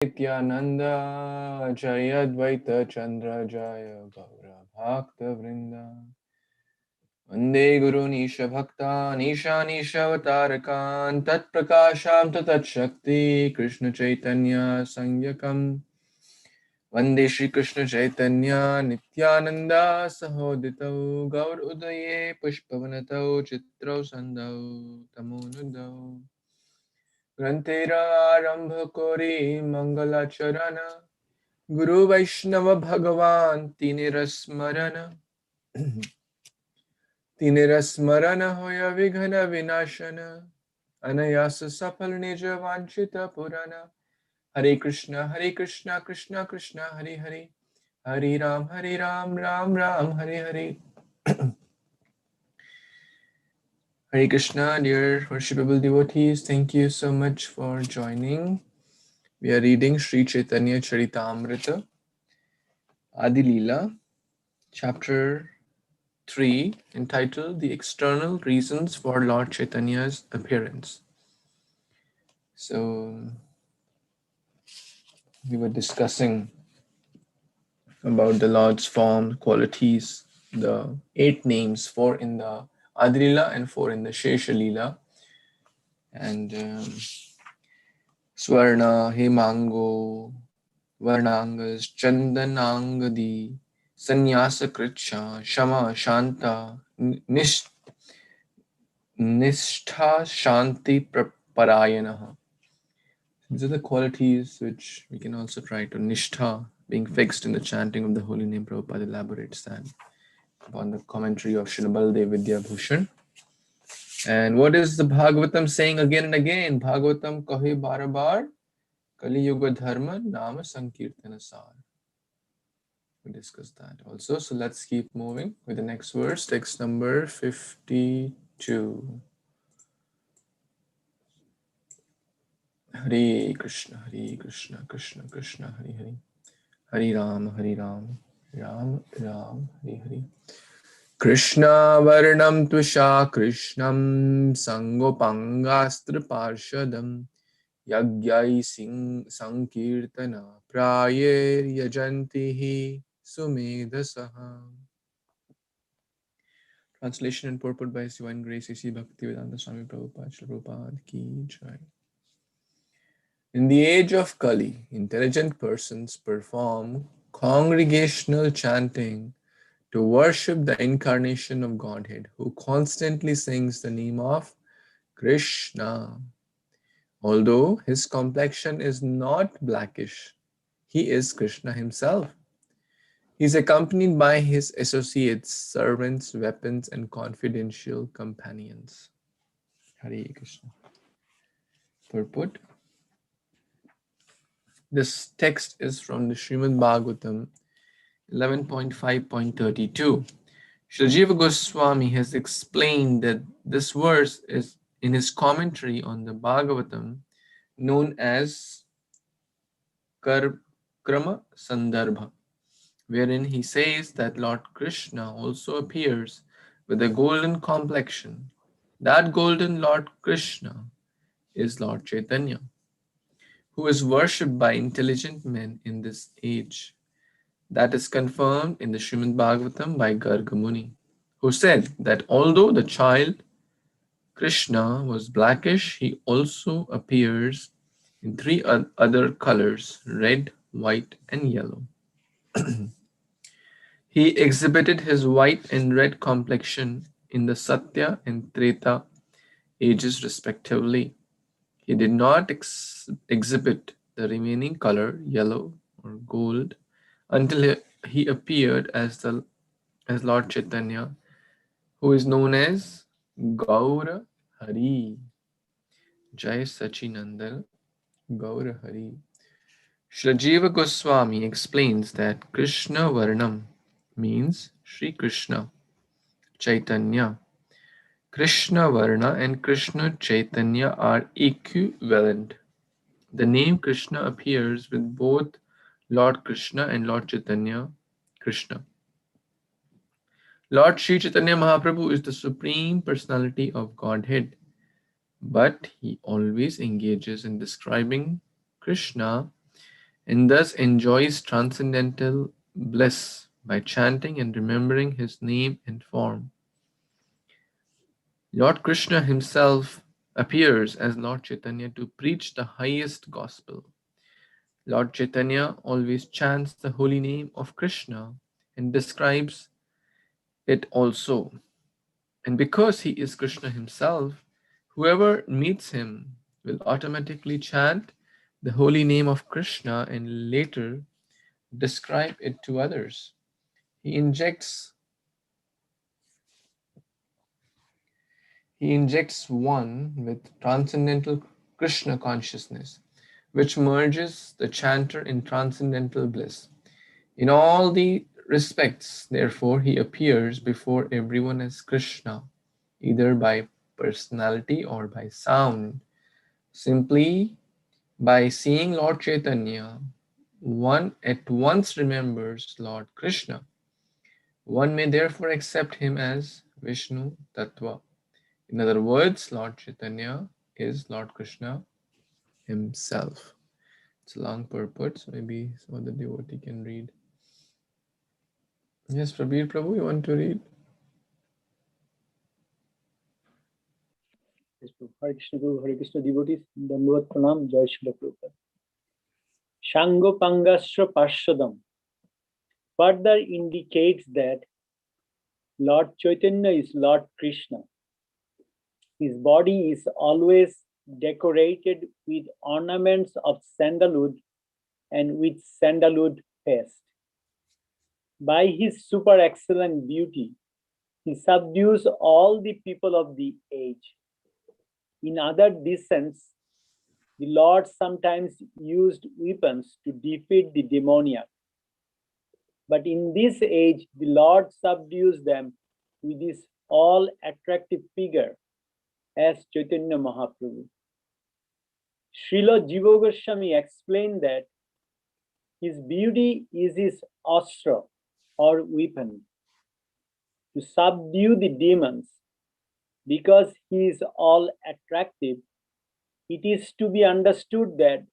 Nityananda Jaya Advaita Chandra Jaya Gaura Bhakta Vrinda Vande Guru Nisha Bhakta Nisha Nishavatarakan Tat Prakasham Tat Shakti Krishna Chaitanya Sangyakam Vande Shri Krishna Chaitanya Nityananda Sahoditau Gaur Udaye Pushpavanatau Chitrau Sandau Tamonudau Grantera Arambha Kori Mangalacharana Guru Vaishnava Bhagavan Tinera Smarana Hoya Vighana Vinashana Anayasa Sapal Nija Vanchita Purana Hare Krishna Krishna Krishna Hare Hare Hare Ram Ram Ram Hare Hare Hare Krishna, dear worshipable devotees, thank you so much for joining. We are reading Sri Caitanya-Caritāmṛta, Adi-lila, chapter 3, entitled The External Reasons for Lord Chaitanya's Appearance. So, we were discussing about the Lord's form, qualities, the 8 names, 4 in the Adi-lila and 4 in the Shesha-lila. And Swarna, Hemango, Varnangas, Chandanangadi, Sannyasa Kricha, Shama, Shanta, Nishtha, Shanti, Parayanaha. These are the qualities which we can also try to Nishtha, being fixed in the chanting of the holy name. Prabhupada elaborates that upon the commentary of Srila Baldev Vidya Bhushan. And what is the Bhagavatam saying again and again? Bhagavatam kahi barabar, Kali Yuga Dharma, Nama Sankirtana Sar. We discussed that also. So let's keep moving with the next verse, text number 52. Hare Krishna, Krishna Krishna, Hare Hare. Hare Ram, Ram Ram, Hare Hare. Krishna Varnam Tvisha Krishnam Sangopangastra Parshadam Yagyai Sankirtana Prayer Yajantihi Sumedhasaha. Translation and purport by His Divine Grace A.C. Bhaktivedanta Swami Prabhupada, Srila Prabhupada Ki Jai. In the age of Kali, intelligent persons perform congregational chanting to worship the incarnation of Godhead, who constantly sings the name of Krishna. Although his complexion is not blackish, he is Krishna himself. He is accompanied by his associates, servants, weapons, and confidential companions. Hare Krishna. Purport. This text is from the Śrīmad-Bhāgavatam 11.5.32. Srila Jiva Goswami has explained that this verse is in his commentary on the Bhagavatam known as Krama Sandarbha, wherein he says that Lord Krishna also appears with a golden complexion. That golden Lord Krishna is Lord Chaitanya, who is worshipped by intelligent men in this age. That is confirmed in the Śrīmad-Bhāgavatam by Garga Muni, who said that although the child Krishna was blackish, he also appears in 3 other colors, red, white, and yellow. He exhibited his white and red complexion in the Satya and Treta ages respectively. He did not exhibit the remaining color, yellow or gold, until he appeared as Lord Chaitanya, who is known as Gaura Hari. Jai Sachinandana Gaura Hari. Srila Jiva Goswami explains that Krishna Varnam means Sri Krishna, Chaitanya. Krishna Varna and Krishna Chaitanya are equivalent. The name Krishna appears with both Lord Krishna and Lord Chaitanya, Krishna. Lord Sri Chaitanya Mahaprabhu is the Supreme Personality of Godhead, but he always engages in describing Krishna and thus enjoys transcendental bliss by chanting and remembering his name and form. Lord Krishna himself appears as Lord Chaitanya to preach the highest gospel. Lord Chaitanya always chants the holy name of Krishna and describes it also. And because he is Krishna himself, whoever meets him will automatically chant the holy name of Krishna and later describe it to others. He injects he injects one with transcendental Krishna consciousness, which merges the chanter in transcendental bliss. In all the respects, therefore, he appears before everyone as Krishna, either by personality or by sound. Simply by seeing Lord Chaitanya, one at once remembers Lord Krishna. One may therefore accept him as Vishnu Tattva. In other words, Lord Chaitanya is Lord Krishna himself. It's a long purport, so maybe some other devotee can read. Yes, Prabir Prabhu, you want to read? Yes, Hare Krishna Guru, Hare Krishna devotees, Dandavat Pranam, Jai Shri Prabhupada. Shango Pangasra Parshadam further indicates that Lord Chaitanya is Lord Krishna. His body is always decorated with ornaments of sandalwood and with sandalwood paste. By his super excellent beauty, he subdues all the people of the age. In other descents, the Lord sometimes used weapons to defeat the demoniac. But in this age, the Lord subdues them with his all-attractive figure as Chaitanya Mahaprabhu. Srila Jiva Goswami explained that his beauty is his astra or weapon to subdue the demons. Because he is all attractive, it is to be understood that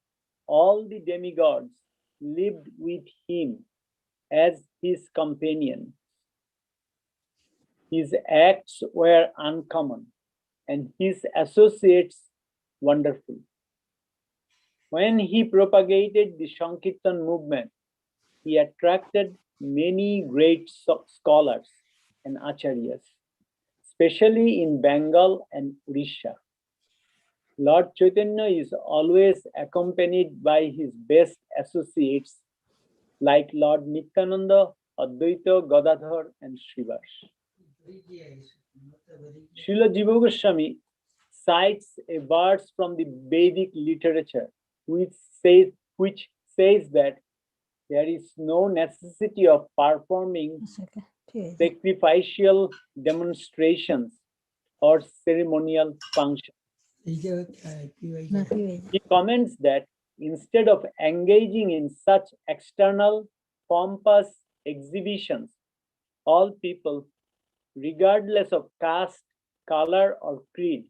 all the demigods lived with him as his companion. His acts were uncommon and his associates wonderful. When he propagated the Sankirtan movement, he attracted many great scholars and acharyas, especially in Bengal and Odisha. Lord Chaitanya is always accompanied by his best associates like Lord Nityananda, Advaita, Gadadhar, and Srivas. Srila Jiva Goswami cites a verse from the Vedic literature which says that there is no necessity of performing sacrificial demonstrations or ceremonial functions. He comments that instead of engaging in such external, pompous exhibitions, all people, regardless of caste, color, or creed,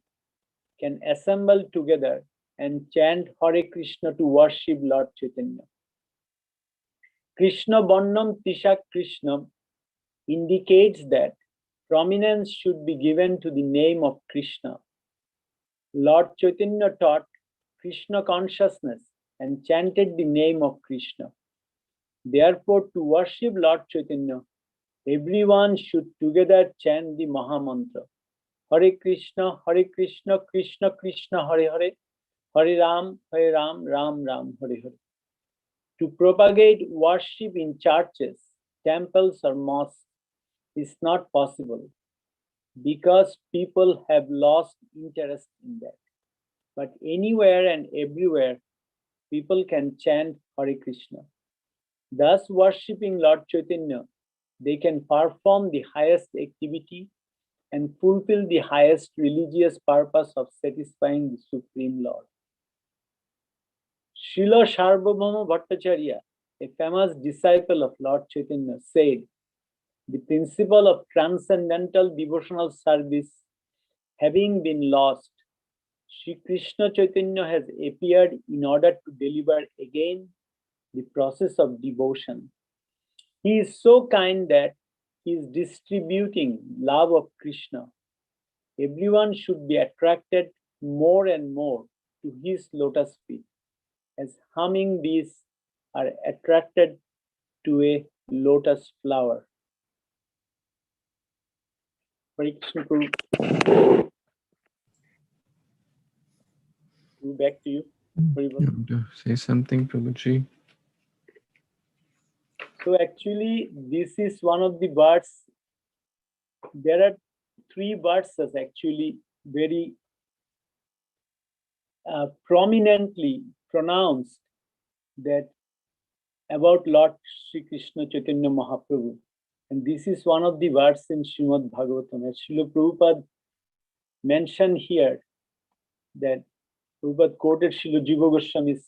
can assemble together and chant Hare Krishna to worship Lord Chaitanya. Krishna Varnam Tisha Krishna indicates that prominence should be given to the name of Krishna. Lord Chaitanya taught Krishna consciousness and chanted the name of Krishna. Therefore, to worship Lord Chaitanya, everyone should together chant the Mahamantra. Hare Krishna, Krishna Krishna, Hare Hare, Hare Ram, Ram Ram, Hare Hare. To propagate worship in churches, temples, or mosques is not possible because people have lost interest in that. But anywhere and everywhere, people can chant Hare Krishna. Thus, worshipping Lord Chaitanya, they can perform the highest activity and fulfill the highest religious purpose of satisfying the Supreme Lord. Srila Sarvabhauma Bhattacharya, a famous disciple of Lord Chaitanya, said, the principle of transcendental devotional service having been lost, Sri Krishna Chaitanya has appeared in order to deliver again the process of devotion. He is so kind that he is distributing love of Krishna. Everyone should be attracted more and more to his lotus feet, as humming bees are attracted to a lotus flower. Hare Krishna, Prabhu. Back to you. You want to say something, Prabhuji? So actually, this is one of the birds. There are three verses actually very prominently pronounced that about Lord Sri Krishna Chaitanya Mahaprabhu. And this is one of the verses in Śrīmad-Bhāgavatam. As Srila Prabhupada mentioned here, that Prabhupada quoted Srila Jiva Goswami,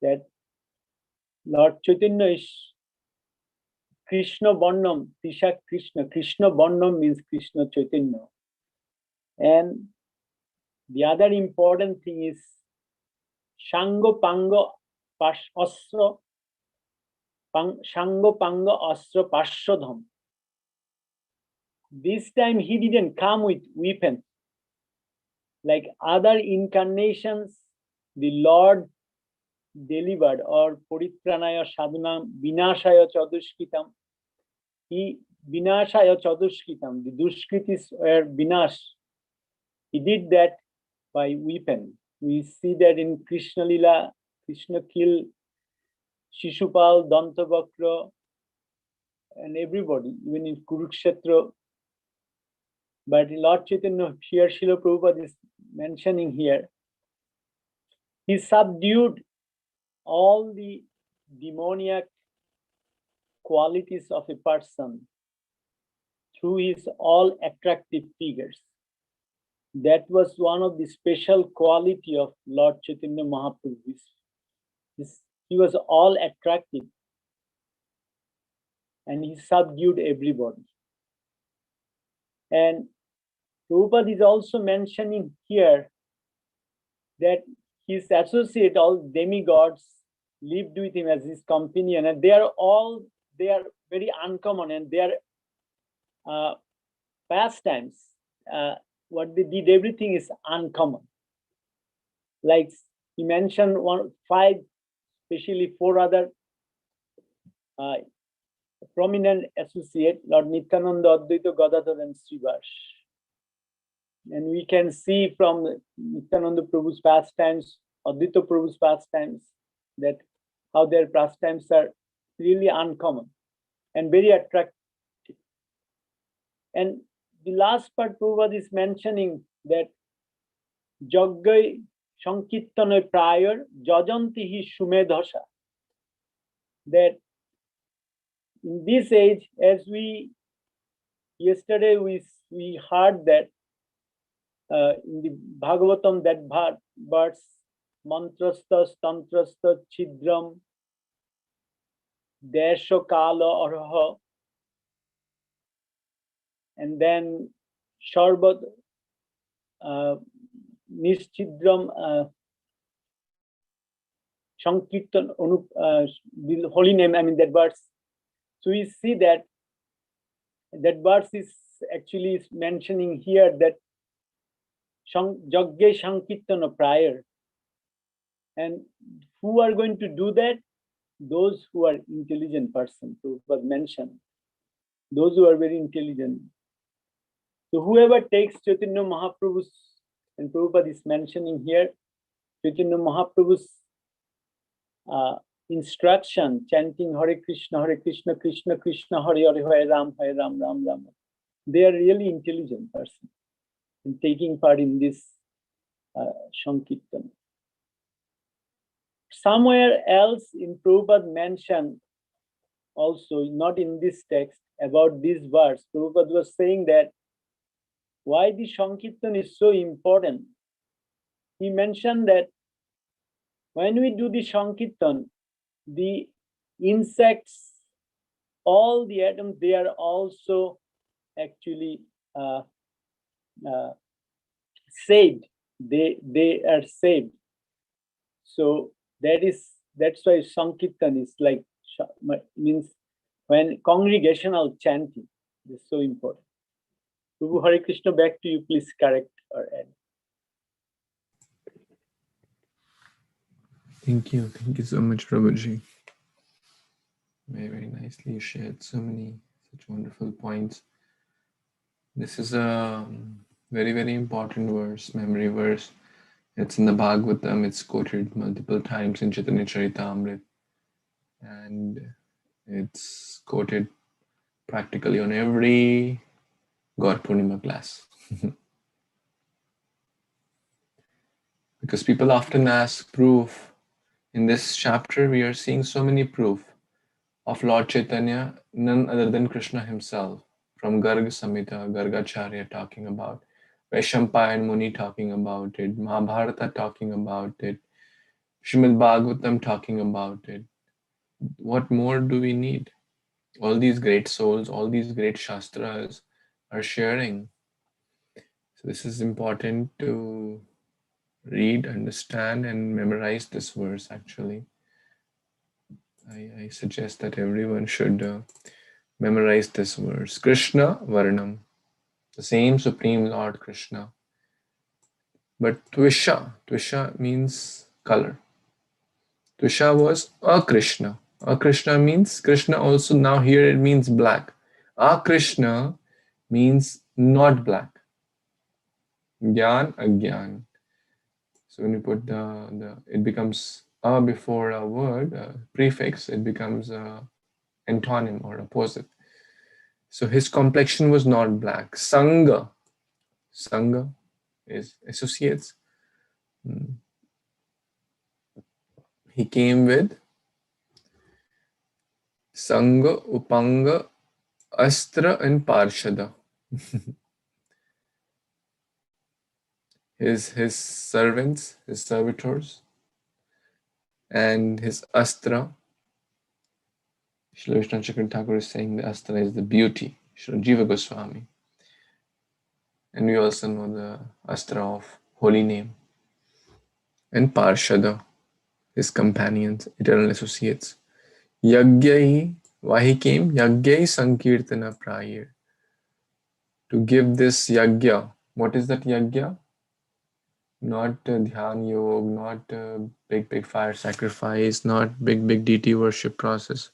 that Lord Chaitanya is Krishna Varnam, Tisha Krishna. Krishna Varnam means Krishna Chaitanya. And the other important thing is Shango Panga Asra, Shango Panga Asra Pashodham. This time he didn't come with weapons. Like other incarnations, the Lord delivered, or Paritranaya Sadhunam Vinashaya Chadushkitam. He Vinashaya Chadushkitam, the Dushkritis were Vinash. He did that by weapon. We see that in Krishna Lila, Krishna killed Shishupal, Dantavakra, and everybody, even in Kurukshetra. But Lord Chaitanya, here Srila Prabhupada is mentioning here, he subdued all the demoniac qualities of a person through his all attractive figures. That was one of the special quality of Lord Chaitanya Mahaprabhu. He was all attractive and he subdued everybody. And Prabhupada is also mentioning here that his associate, all demigods, lived with him as his companion, and they are very uncommon, and their pastimes, what they did, everything is uncommon. Like he mentioned five, especially four other prominent associate, Lord Nityananda, Advaita, Gadadhar, and Srivas. And we can see from Nityananda Prabhu's pastimes, Advaita Prabhu's pastimes, that how their pastimes are really uncommon and very attractive. And the last part Prabhupada is mentioning that Jaggai Sankirtana prior Jajantihi Shumedhasa. That in this age, as yesterday we heard that in the Bhagavatam, that verse, Mantrasta, Tantrasta, Chidram, Desha Kala Arha, and then Sharbat, Nischidram, Sankirtan, the holy name, I mean that verse. So we see that verse is actually mentioning here that Jagge Sankirtana prior. And who are going to do that? Those who are intelligent person, Prabhupada mentioned. Those who are very intelligent. So whoever takes Chaitanya Mahaprabhu's, and Prabhupada is mentioning here, Chaitanya Mahaprabhu's instruction, chanting Hare Krishna, Krishna Krishna, Hare Hare, Hare Ram, Ram Ram. They are really intelligent person in taking part in this Sankirtan. Somewhere else in Prabhupada mentioned also, not in this text, about this verse, Prabhupada was saying that why the Sankirtan is so important. He mentioned that when we do the Sankirtan, the insects, all the atoms, they are also actually saved. They are saved. So that is That's why Sankirtan is like, means when congregational chanting is so important. Prabhu Hare Krishna, back to you, please correct or add. Thank you so much, Prabhuji. Very, very nicely you shared such wonderful points. This is a very, very important verse, memory verse. It's in the Bhagavatam. It's quoted multiple times in Chaitanya-Caritāmṛta, and it's quoted practically on every God Purnima class. Because people often ask proof. In this chapter, we are seeing so many proof of Lord Chaitanya, none other than Krishna himself. From Garga Samhita, Gargacharya talking about, Vaishampayan Muni talking about it, Mahabharata talking about it, Srimad-Bhāgavatam talking about it. What more do we need? All these great souls, all these great shastras are sharing. So this is important to read, understand, and memorize this verse actually. I suggest that everyone should memorize this verse. Krishna Varnam, the same Supreme Lord Krishna. But Tvisha means color. Tvisha was a Krishna. A Krishna means Krishna also, now here it means black. A Krishna means not black. Gyan, Agyan. So when you put it becomes a before a word, a prefix, it becomes a antonym or opposite. So his complexion was not black. Sangha is associates. He came with Sangha, Upanga, Astra, and Parshada. his servants, his servitors, and his Astra. Srila Vishnu Chakra Thakur is saying the Astra is the beauty. Srila Jiva Goswami. And we also know the Astra of holy name. And Parshada, his companions, eternal associates. Yagyai, why he came? Yagyai Sankirtana Prayir. To give this yagya. What is that yagya? Not dhyan yog, not big fire sacrifice, not big deity worship process.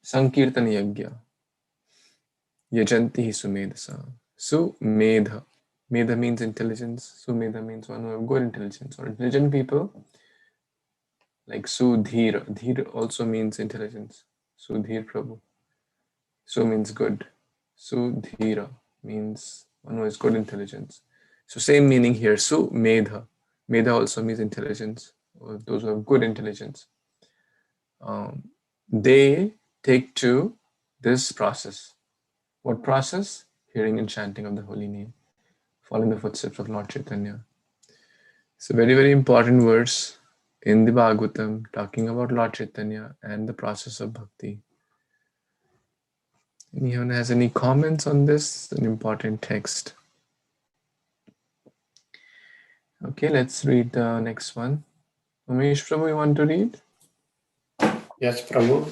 Sankirtan yagya. Yajanti hi sumedasa. Sumedha. Medha means intelligence. Sumedha means one who have good intelligence. Or intelligent people like Sudhira. Dhir also means intelligence. Sudhir Prabhu. Su means good. Sudhira means one who has good intelligence. So same meaning here. Medha. Medha also means intelligence, or those who have good intelligence. They take to this process. What process? Hearing and chanting of the holy name, following the footsteps of Lord Chaitanya. So very, very important verse in the Bhagavatam talking about Lord Chaitanya and the process of bhakti. Anyone has any comments on this? An important text. Okay, let's read the next one. Umesh Prabhu, you want to read? Yes, Prabhu.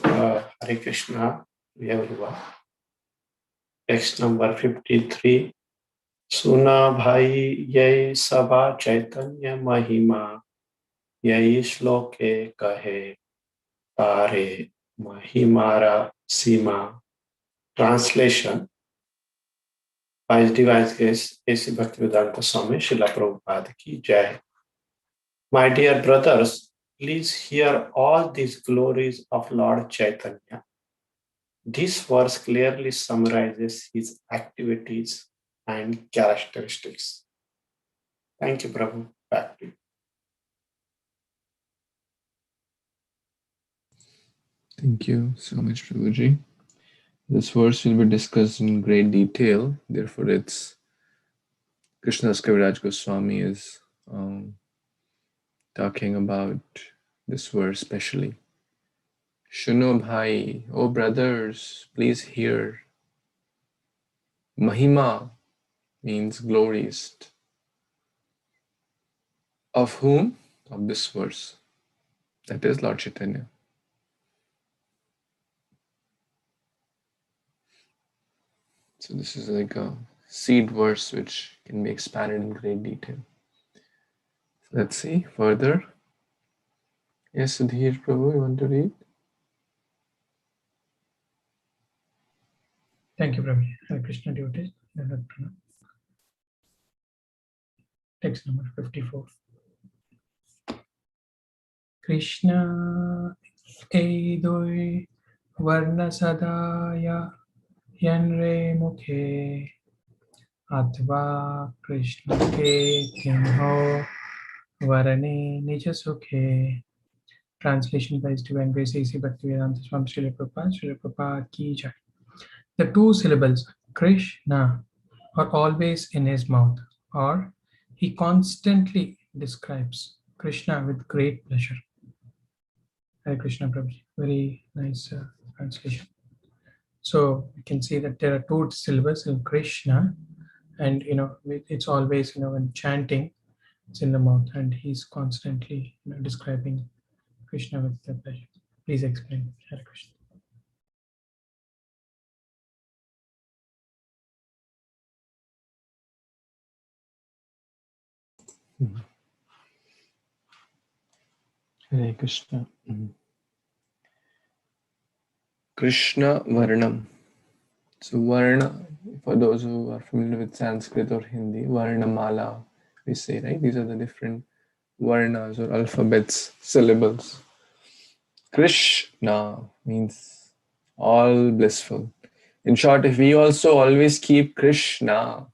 Hare Krishna, everyone. Text number 53. Suna bhai yai sabha chaitanya mahima yai shloke kahe tare mahimara sima. Translation by His Divine Grace A.C. Bhaktivedanta Swami Srila Prabhupada ki Jai. My dear brothers, please hear all these glories of Lord Chaitanya. This verse clearly summarizes his activities and characteristics. Thank you, Prabhu. Back to you. Thank you so much, Prabhuji. This verse will be discussed in great detail. Therefore, it's Krishnadas Kaviraj Goswami is talking about this verse specially. Shuno bhai, oh brothers, please hear. Mahima means glories. Of whom? Of this verse. That is Lord Chaitanya. So this is like a seed verse which can be expanded in great detail. Let's see further. Yes, Sudhir Prabhu, you want to read? Thank you, Prabhu. Hare Krishna devotees. Text number 54. Krishna Edoi Varna Sadaya Yanre Mukhe Atva Krishna Ke Tyamho Varane Nija Sukhe. Translation by His Divine Grace A.C. Bhaktivedanta Swami Srila Prabhupada Ki Jai. The two syllables Krishna are always in his mouth, or he constantly describes Krishna with great pleasure. Hare Krishna Prabhuji. Very nice translation. So you can see that there are two syllables in Krishna, and it's always when chanting, it's in the mouth, and he's constantly describing Krishna with the pleasure. Please explain, Hare Krishna. Hare Krishna. Krishna Varnam. So Varna, for those who are familiar with Sanskrit or Hindi, Varna Mala, we say, right? These are the different Varnas or alphabets, syllables. Krishna means all blissful. In short, if we also always keep Krishna,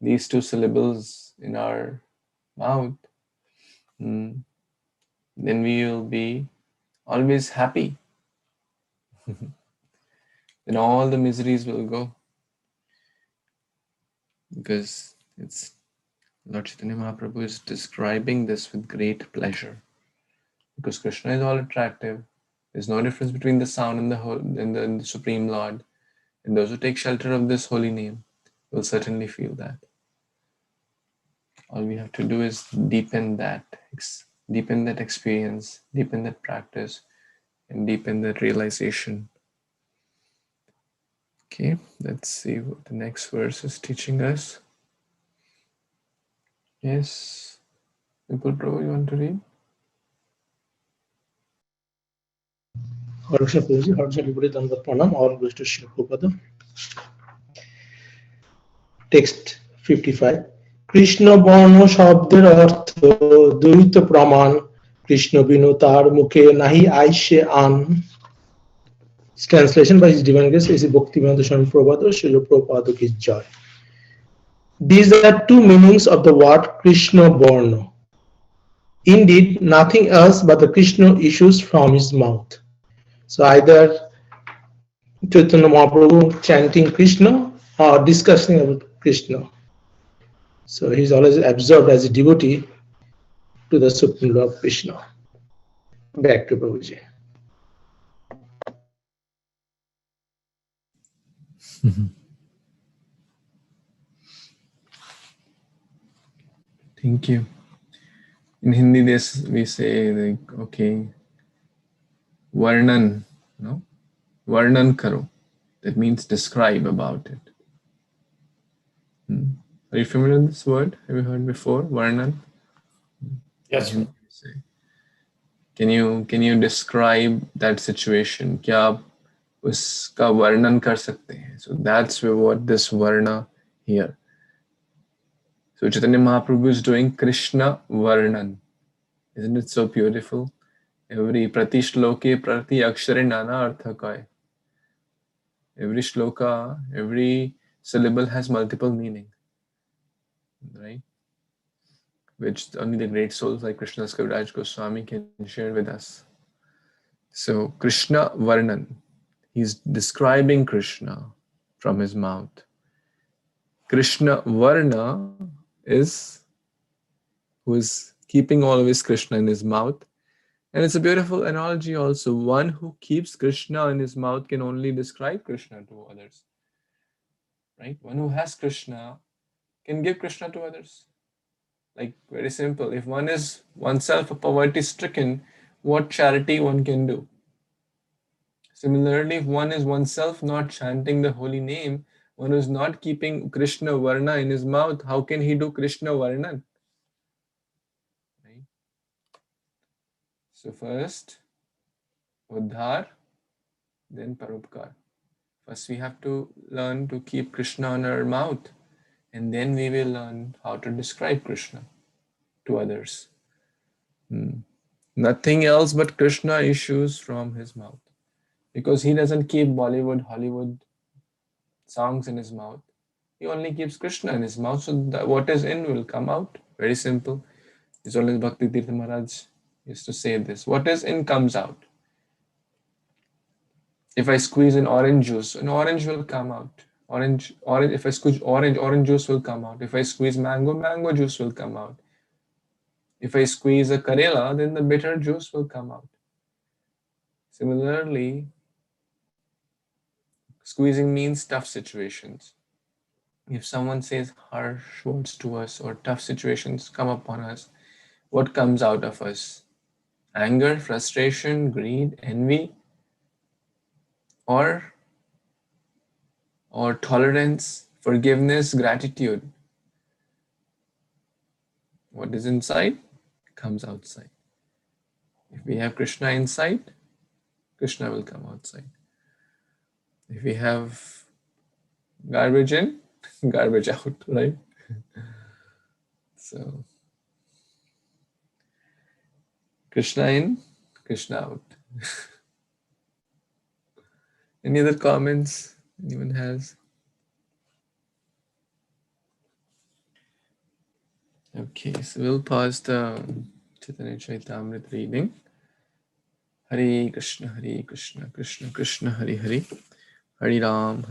these two syllables in our mouth, then we will be always happy. Then all the miseries will go. Because it's Lord Chaitanya Mahaprabhu is describing this with great pleasure. Because Krishna is all attractive. There's no difference between the sound and the Supreme Lord. And those who take shelter of this holy name will certainly feel that. All we have to do is deepen that experience, deepen that practice, and deepen that realization. Okay, let's see what the next verse is teaching us. Yes, Vipul Prabhu, you want to read? Hare Krishna Prabhuji, Hare Krishna everybody, Dandavat Pranam, all goes to Śrīla Prabhupada. Text 55. Krishna Bharno Shabder Artha Dvaita Praman Krishna Binotar Mukhe Nahi Aishe An. Translation by His Divine Grace is Bhaktivedanta Swami Prabhupada, Srila Prabhupada Ki Jai. These are two meanings of the word Krishna Bharno. Indeed, nothing else but the Krishna issues from his mouth. So either Chaitanya Mahaprabhu chanting Krishna or discussing about Krishna. So he's always absorbed as a devotee to the Supreme Lord Krishna. Back to Prabhuji. Thank you. In Hindi, we say like, okay, Varnan, no? Varnan karo. That means describe about it. Are you familiar with this word? Have you heard before? Varnan? Yes, sir. Can you describe that situation? क्या आप उसका वर्णन कर सकते हैं? So that's what this varna here. So Chaitanya Mahaprabhu is doing Krishna Varnan. Isn't it so beautiful? Every prati shloke prati akshare nana artha ka hai. Every shloka, every syllable has multiple meaning, right? Which only the great souls like Krishnadas Kaviraj Goswami can share with us. So Krishna Varnan, he's describing Krishna from his mouth. Krishna Varna is who is keeping always Krishna in his mouth. And it's a beautiful analogy also. One who keeps Krishna in his mouth can only describe Krishna to others. Right? One who has Krishna can give Krishna to others. Like very simple. If one is oneself a poverty stricken, what charity one can do. Similarly, if one is oneself not chanting the holy name, one is not keeping Krishna Varna in his mouth, how can he do Krishna Varnan? Right? So first, Uddhar, then Parupkar. First we have to learn to keep Krishna on our mouth, and then we will learn how to describe Krishna to others. Nothing else but Krishna issues from his mouth, because he doesn't keep Bollywood, Hollywood songs in his mouth. He only keeps Krishna in his mouth, so what is in will come out. Very simple. It's always Bhakti Tirtha Maharaj used to say this. What is in comes out. If I squeeze an orange juice, an orange will come out. Orange. If I squeeze orange juice will come out. If I squeeze mango juice will come out. If I squeeze a Karela, then the bitter juice will come out. Similarly, squeezing means tough situations. If someone says harsh words to us or tough situations come upon us, what comes out of us? Anger, frustration, greed, envy, or tolerance, forgiveness, gratitude. What is inside comes outside. If we have Krishna inside, Krishna will come outside. If we have garbage in, garbage out, right? So, Krishna in, Krishna out. Any other comments anyone has? Okay, so we'll pause the Caitanya-Caritāmṛta reading. Hare Krishna, Krishna Krishna, Hare Hare, Hare Ram,